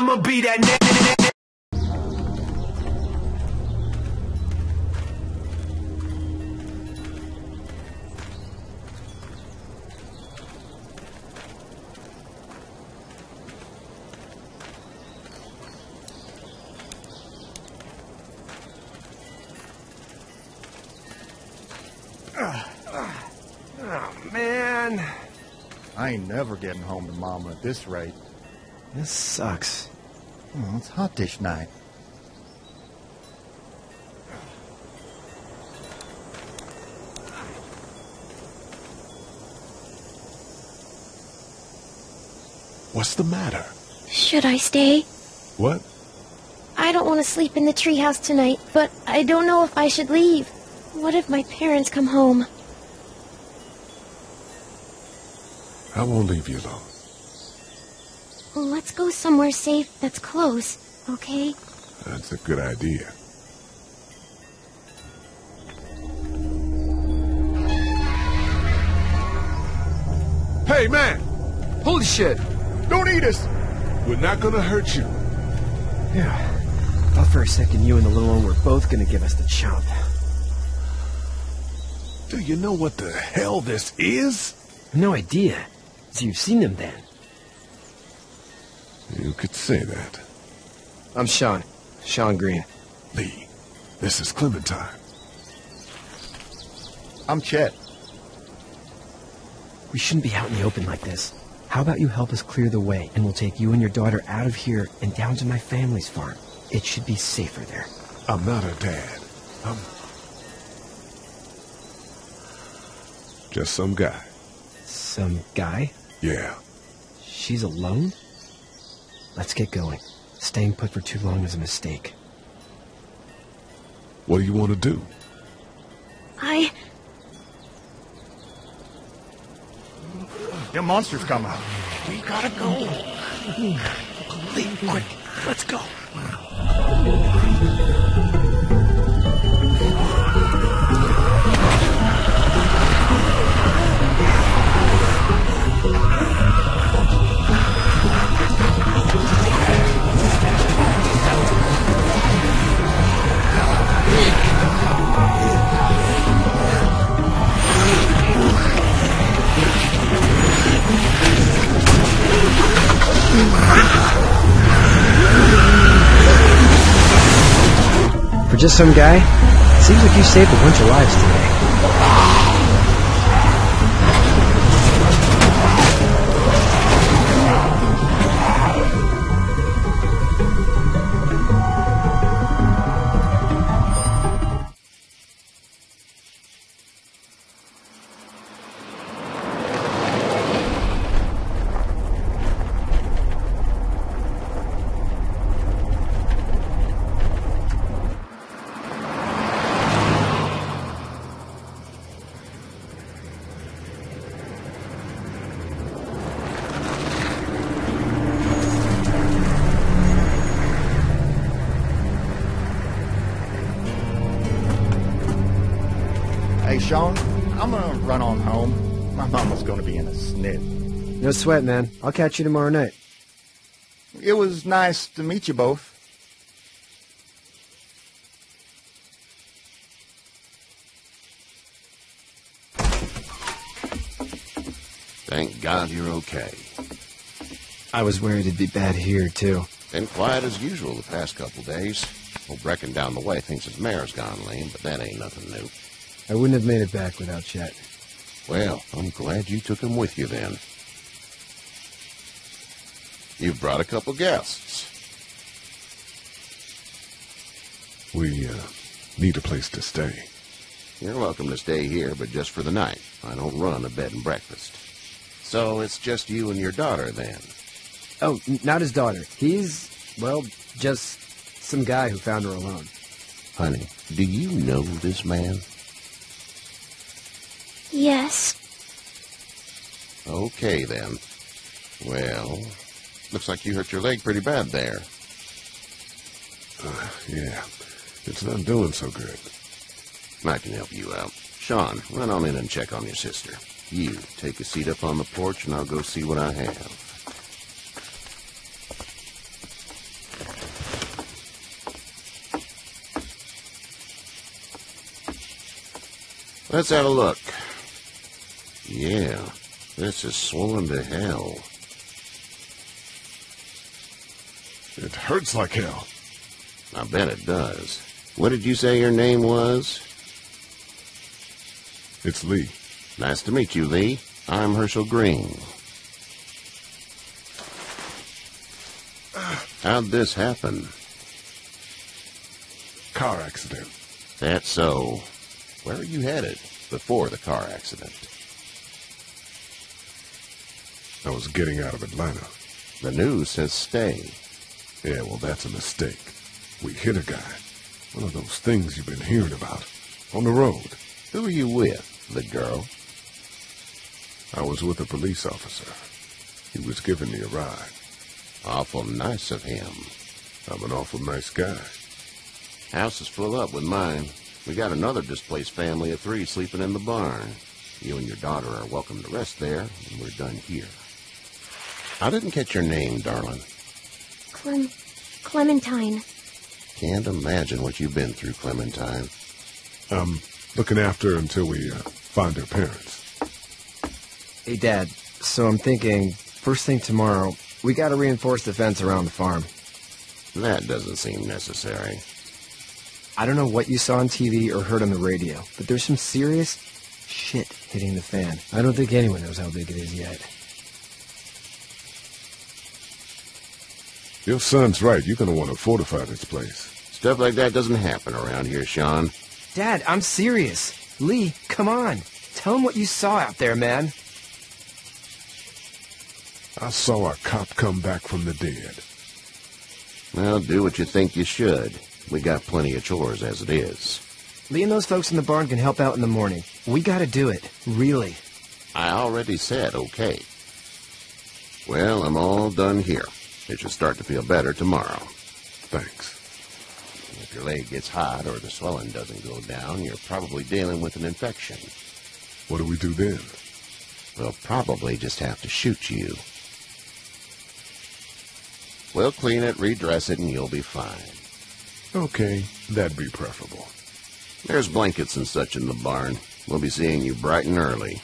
I'ma be that nigga. Oh, man. I ain't never getting home to Mama at this rate. This sucks. Oh, it's hot dish night. What's the matter? Should I stay? What? I don't want to sleep in the treehouse tonight, but I don't know if I should leave. What if my parents come home? I won't leave you alone. Let's go somewhere safe that's close, okay? That's a good idea. Hey, man! Holy shit! Don't eat us! We're not gonna hurt you. Yeah. Thought for a second you and the little one were both gonna give us the chomp. Do you know what the hell this is? No idea. So you've seen them then? You could say that. I'm Shawn. Shawn Green. Lee, this is Clementine. I'm Chet. We shouldn't be out in the open like this. How about you help us clear the way, and we'll take you and your daughter out of here and down to my family's farm. It should be safer there. I'm not her dad. I'm just some guy. Some guy? Yeah. She's alone? Let's get going. Staying put for too long is a mistake. What do you want to do? The monster's coming. We gotta go. Leave, quick. Let's go. For just some guy, it seems like you saved a bunch of lives today. Hey, Shawn, I'm gonna run on home. My mama's gonna be in a snit. No sweat, man. I'll catch you tomorrow night. It was nice to meet you both. Thank God you're okay. I was worried it'd be bad here, too. Been quiet as usual the past couple days. Old Brecken down the way thinks his mare's gone lame, but that ain't nothing new. I wouldn't have made it back without Chet. Well, I'm glad you took him with you then. You've brought a couple guests. We, need a place to stay. You're welcome to stay here, but just for the night. I don't run a bed and breakfast. So it's just you and your daughter then? Oh, not his daughter. He's, well, just some guy who found her alone. Honey, do you know this man? Yes. Okay, then. Well, looks like you hurt your leg pretty bad there. Yeah. It's not doing so good. I can help you out. Shawn, run on in and check on your sister. You, take a seat up on the porch and I'll go see what I have. Let's have a look. Yeah, this is swollen to hell. It hurts like hell. I bet it does. What did you say your name was? It's Lee. Nice to meet you, Lee. I'm Herschel Green. How'd this happen? Car accident. That's so. Where are you headed before the car accident? I was getting out of Atlanta. The news says stay. Yeah, well, that's a mistake. We hit a guy. One of those things you've been hearing about. On the road. Who are you with? The girl? I was with a police officer. He was giving me a ride. Awful nice of him. I'm an awful nice guy. House is full up with mine. We got another displaced family of 3 sleeping in the barn. You and your daughter are welcome to rest there, and we're done here. I didn't catch your name, darling. Clementine. Can't imagine what you've been through, Clementine. I'm looking after her until we find her parents. Hey, Dad, so I'm thinking, first thing tomorrow, we gotta reinforce the fence around the farm. That doesn't seem necessary. I don't know what you saw on TV or heard on the radio, but there's some serious shit hitting the fan. I don't think anyone knows how big it is yet. Your son's right. You're going to want to fortify this place. Stuff like that doesn't happen around here, Shawn. Dad, I'm serious. Lee, come on. Tell him what you saw out there, man. I saw a cop come back from the dead. Well, do what you think you should. We got plenty of chores as it is. Lee and those folks in the barn can help out in the morning. We gotta do it. Really. I already said okay. Well, I'm all done here. It should start to feel better tomorrow. Thanks. If your leg gets hot or the swelling doesn't go down, you're probably dealing with an infection. What do we do then? We'll probably just have to shoot you. We'll clean it, redress it, and you'll be fine. Okay, that'd be preferable. There's blankets and such in the barn. We'll be seeing you bright and early.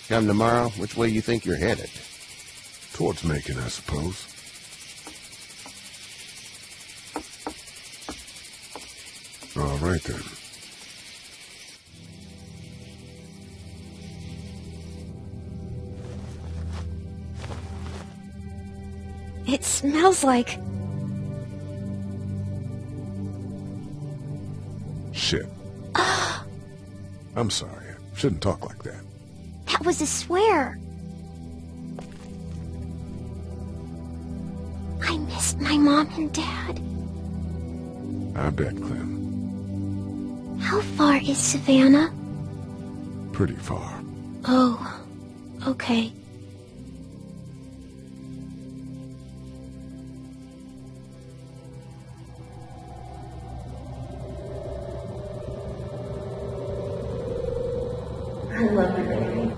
Come tomorrow, which way you think you're headed? Towards Macon, I suppose. All right, then. It smells like... Shit. I'm sorry. I shouldn't talk like that. That was a swear. I missed my mom and dad. I bet, Clem. How far is Savannah? Pretty far. Oh, okay. I love you, baby.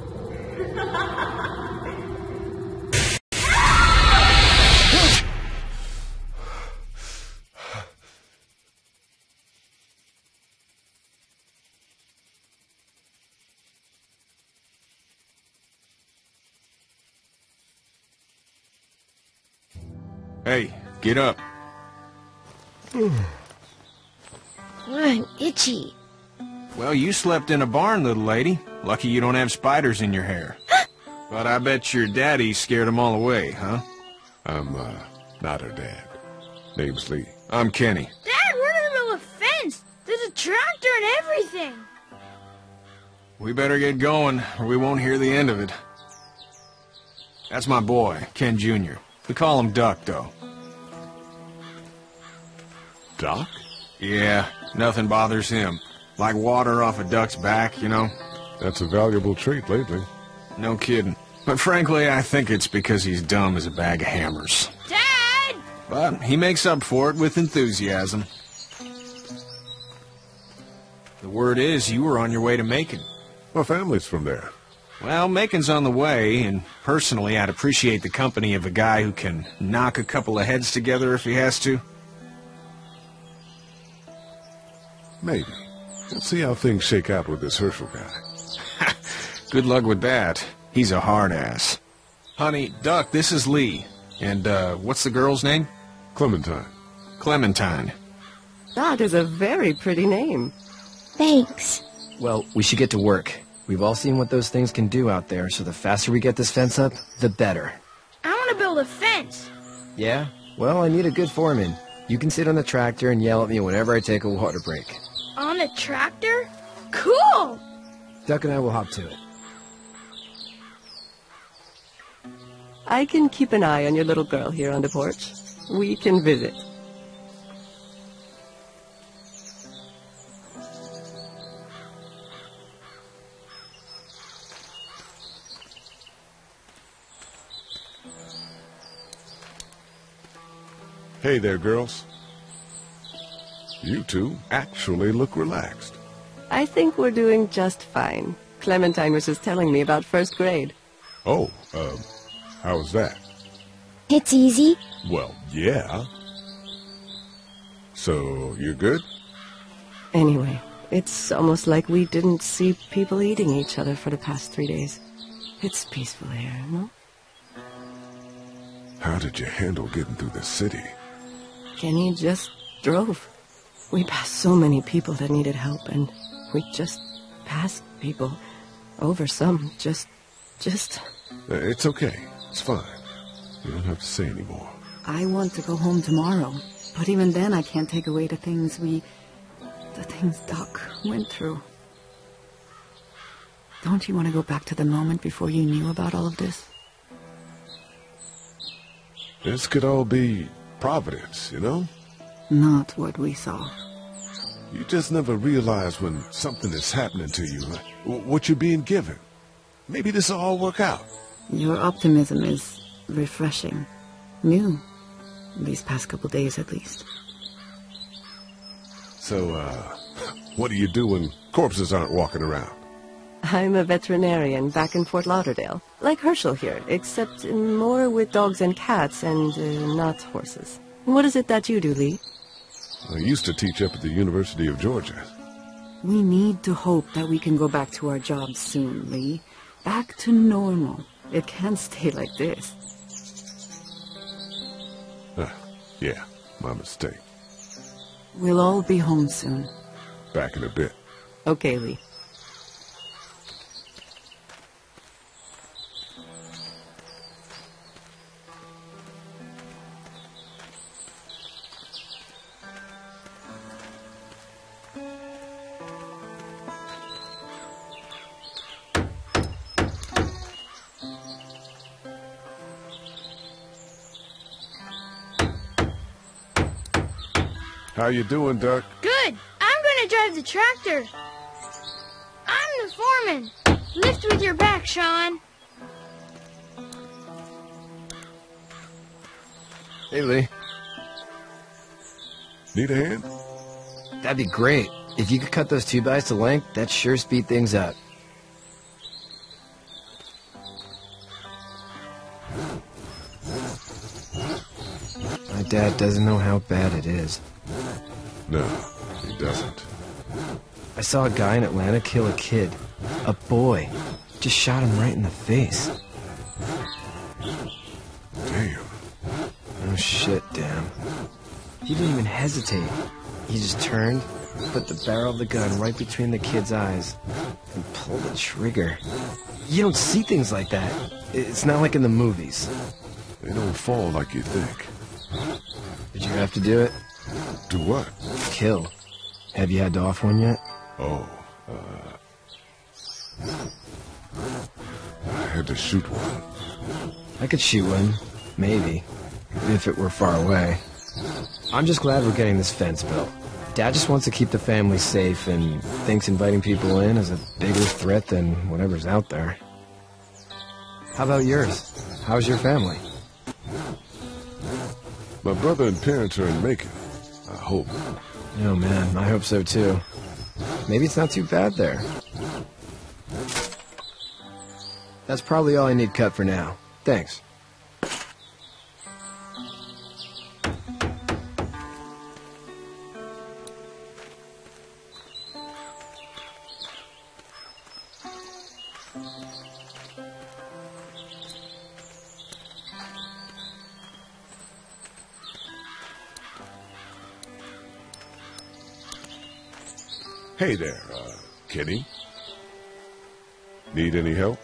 Hey, get up. I'm itchy. Well, you slept in a barn, little lady. Lucky you don't have spiders in your hair. But I bet your daddy scared them all away, huh? I'm, not her dad. Name's Lee. I'm Kenny. Dad, we're in the middle of a fence. There's a tractor and everything. We better get going, or we won't hear the end of it. That's my boy, Ken Jr. We call him Duck, though. Doc? Yeah, nothing bothers him. Like water off a duck's back, you know? That's a valuable trait lately. No kidding. But frankly, I think it's because he's dumb as a bag of hammers. Dad! But he makes up for it with enthusiasm. The word is you were on your way to Macon. My family's from there. Well, Macon's on the way, and personally, I'd appreciate the company of a guy who can knock a couple of heads together if he has to. Maybe. Let's see how things shake out with this Herschel guy. Good luck with that. He's a hard ass. Honey, Duck, this is Lee. And, what's the girl's name? Clementine. Clementine. That is a very pretty name. Thanks. Well, we should get to work. We've all seen what those things can do out there, so the faster we get this fence up, the better. I want to build a fence. Yeah? Well, I need a good foreman. You can sit on the tractor and yell at me whenever I take a water break. On a tractor? Cool! Duck and I will hop to it. I can keep an eye on your little girl here on the porch. We can visit. Hey there, girls. You two actually look relaxed. I think we're doing just fine. Clementine was just telling me about first grade. Oh, how was that? It's easy. Well, yeah. So, you're good? Anyway, it's almost like we didn't see people eating each other for the past 3 days. It's peaceful here, no? How did you handle getting through the city? Kenny just drove. We passed so many people that needed help, and we just passed people. Over some, just... It's okay. It's fine. You don't have to say anymore. I want to go home tomorrow, but even then I can't take away the things Doc went through. Don't you want to go back to the moment before you knew about all of this? This could all be Providence, you know? Not what we saw. You just never realize when something is happening to you, what you're being given. Maybe this will all work out. Your optimism is refreshing. New. These past couple days, at least. So, what do you do when corpses aren't walking around? I'm a veterinarian back in Fort Lauderdale. Like Herschel here, except more with dogs and cats and not horses. What is it that you do, Lee? I used to teach up at the University of Georgia. We need to hope that we can go back to our jobs soon, Lee. Back to normal. It can't stay like this. Yeah, my mistake. We'll all be home soon. Back in a bit. Okay, Lee. How you doing, Duck? Good. I'm gonna drive the tractor. I'm the foreman. Lift with your back, Shawn. Hey, Lee. Need a hand? That'd be great. If you could cut those 2x to length, that'd sure speed things up. My dad doesn't know how bad it is. No, he doesn't. I saw a guy in Atlanta kill a kid. A boy. Just shot him right in the face. Damn. Oh shit, damn. He didn't even hesitate. He just turned, put the barrel of the gun right between the kid's eyes, and pulled the trigger. You don't see things like that. It's not like in the movies. They don't fall like you think. Did you have to do it? Do what? Kill. Have you had to off one yet? Oh, I had to shoot one. I could shoot one. Maybe. If it were far away. I'm just glad we're getting this fence built. Dad just wants to keep the family safe and thinks inviting people in is a bigger threat than whatever's out there. How about yours? How's your family? My brother and parents are in Macon. I hope. Oh man, I hope so too. Maybe it's not too bad there. That's probably all I need cut for now. Thanks. Hey there, Kenny. Need any help?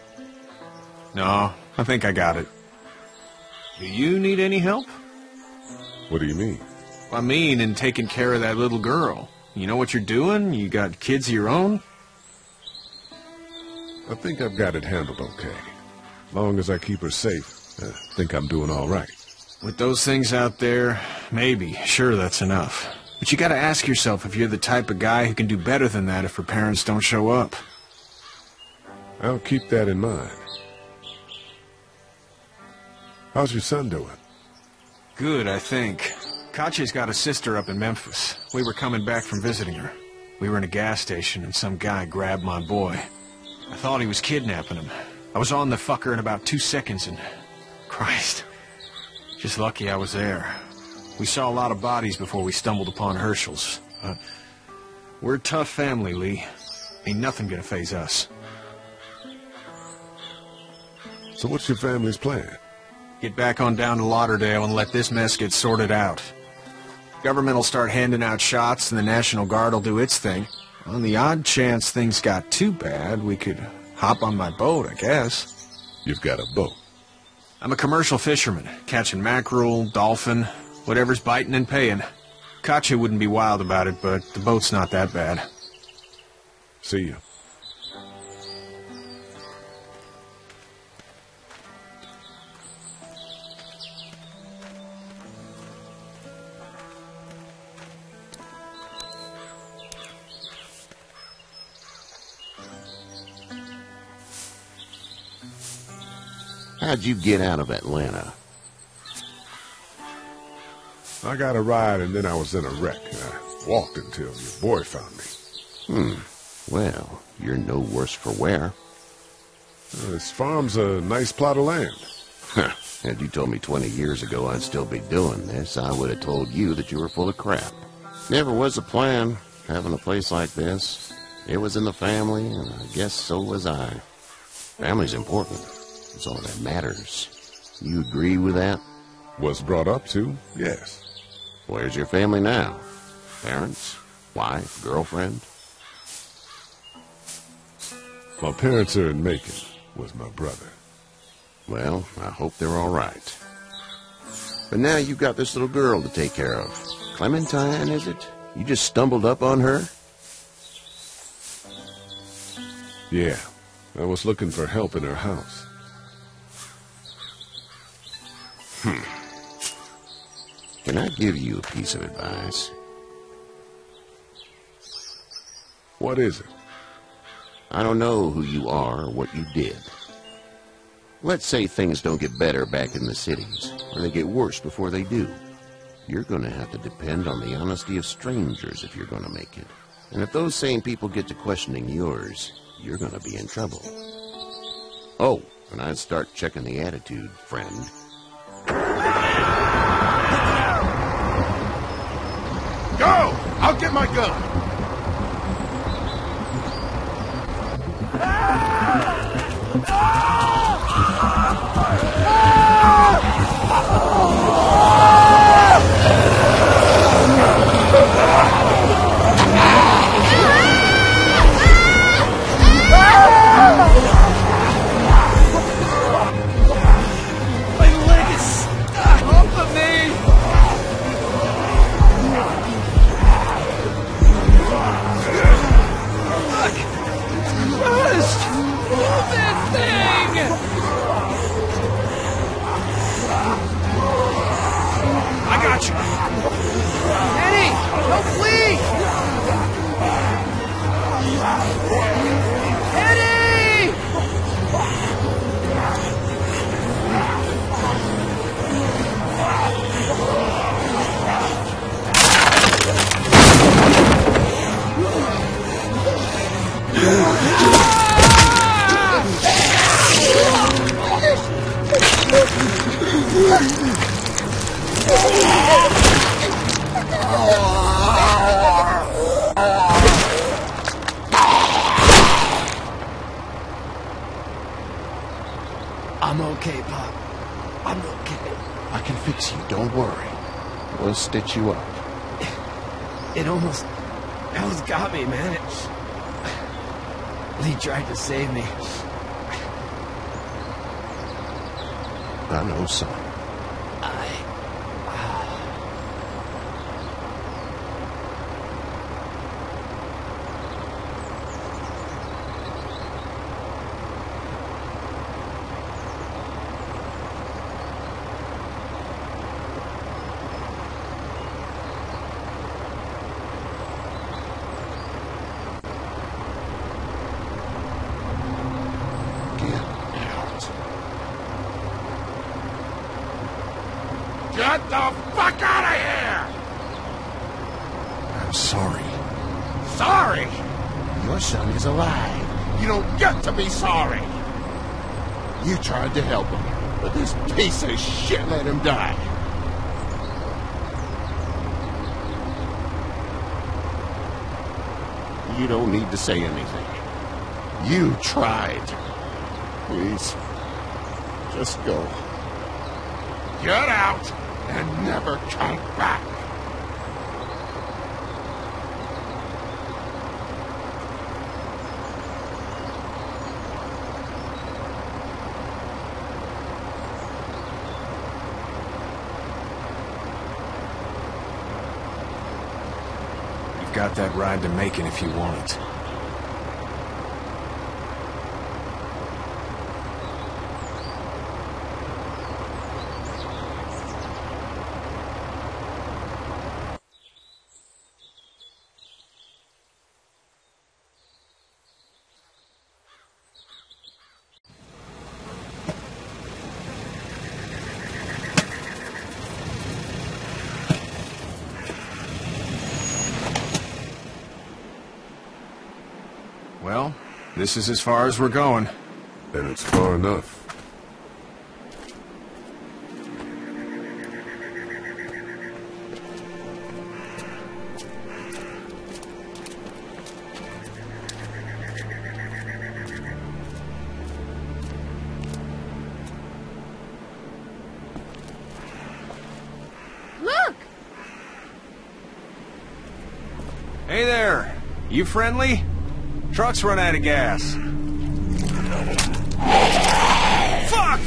No, I think I got it. Do you need any help? What do you mean? I mean, in taking care of that little girl. You know what you're doing? You got kids of your own? I think I've got it handled okay. Long as I keep her safe, I think I'm doing all right. With those things out there, maybe. Sure, that's enough. But you gotta ask yourself if you're the type of guy who can do better than that if her parents don't show up. I'll keep that in mind. How's your son doing? Good, I think. Katya's got a sister up in Memphis. We were coming back from visiting her. We were in a gas station and some guy grabbed my boy. I thought he was kidnapping him. I was on the fucker in about 2 seconds and... Christ. Just lucky I was there. We saw a lot of bodies before we stumbled upon Herschel's. We're a tough family, Lee. Ain't nothing gonna faze us. So what's your family's plan? Get back on down to Lauderdale and let this mess get sorted out. Government will start handing out shots and the National Guard will do its thing. On the odd chance things got too bad, we could hop on my boat, I guess. You've got a boat? I'm a commercial fisherman, catching mackerel, dolphin, whatever's biting and paying. Katya wouldn't be wild about it, but the boat's not that bad. See you. How'd you get out of Atlanta? I got a ride and then I was in a wreck. I walked until your boy found me. Well, you're no worse for wear. This farm's a nice plot of land. Had you told me 20 years ago I'd still be doing this, I would have told you that you were full of crap. Never was a plan, having a place like this. It was in the family, and I guess so was I. Family's important. It's all that matters. You agree with that? Was brought up to, yes. Where's your family now? Parents? Wife? Girlfriend? My parents are in Macon, with my brother. Well, I hope they're all right. But now you've got this little girl to take care of. Clementine, is it? You just stumbled up on her? Yeah, I was looking for help in her house. Can I give you a piece of advice? What is it? I don't know who you are or what you did. Let's say things don't get better back in the cities, or they get worse before they do. You're going to have to depend on the honesty of strangers if you're going to make it. And if those same people get to questioning yours, you're going to be in trouble. Oh, and I'd start checking the attitude, friend. Go! I'll get my gun! I'm okay, Pop. I'm okay. I can fix you, don't worry. We'll stitch you up. It almost Hell's got me, man. He tried to save me. I know, son. Get the fuck out of here! I'm sorry. Sorry? Your son is alive. You don't get to be sorry. You tried to help him, but this piece of shit let him die. You don't need to say anything. You tried. Please, just go. Get out and never come back. You've got that ride to Macon if you want it. Well, this is as far as we're going. And it's far enough. Look! Hey there! You friendly? Truck's run out of gas. Fuck!